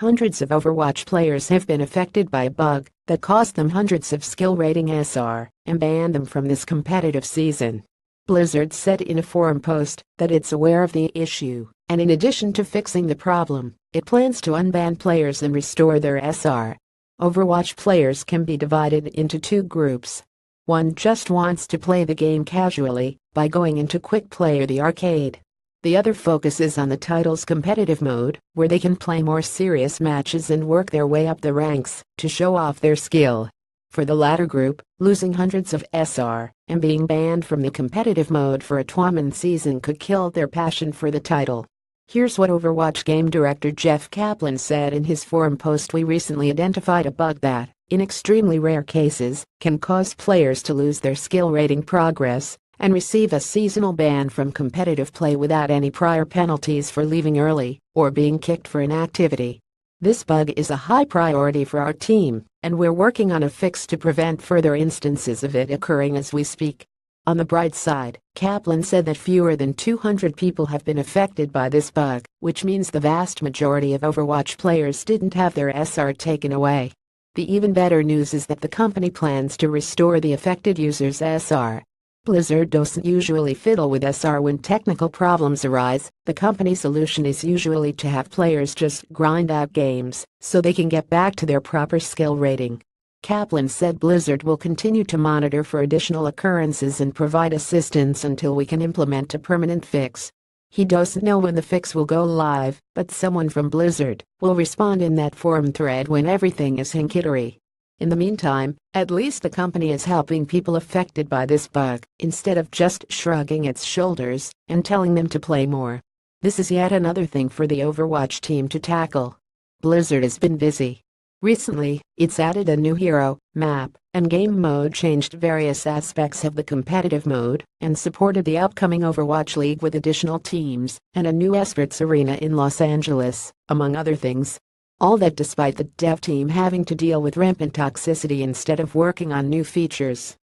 Hundreds of Overwatch players have been affected by a bug that cost them hundreds of skill rating SR and banned them from this competitive season. Blizzard said in a forum post that it's aware of the issue, and in addition to fixing the problem, it plans to unban players and restore their SR. Overwatch players can be divided into two groups. One just wants to play the game casually by going into Quick Play or the arcade. The other focuses on the title's competitive mode, where they can play more serious matches and work their way up the ranks to show off their skill. For the latter group, losing hundreds of SR and being banned from the competitive mode for a tournament season could kill their passion for the title. Here's what Overwatch game director Jeff Kaplan said in his forum post. We recently identified a bug that, in extremely rare cases, can cause players to lose their skill rating progress and receive a seasonal ban from competitive play without any prior penalties for leaving early or being kicked for inactivity. This bug is a high priority for our team, and we're working on a fix to prevent further instances of it occurring as we speak. On the bright side, Kaplan said that fewer than 200 people have been affected by this bug, which means the vast majority of Overwatch players didn't have their SR taken away. The even better news is that the company plans to restore the affected users' SR. Blizzard doesn't usually fiddle with SR when technical problems arise. The company's solution is usually to have players just grind out games so they can get back to their proper skill rating. Kaplan said Blizzard will continue to monitor for additional occurrences and provide assistance until we can implement a permanent fix. He doesn't know when the fix will go live, but someone from Blizzard will respond in that forum thread when everything is hunky-dory. In the meantime, at least the company is helping people affected by this bug instead of just shrugging its shoulders and telling them to play more. This is yet another thing for the Overwatch team to tackle. Blizzard has been busy. Recently, it's added a new hero, map, and game mode, changed various aspects of the competitive mode, and supported the upcoming Overwatch League with additional teams and a new esports arena in Los Angeles, among other things. All that despite the dev team having to deal with rampant toxicity instead of working on new features.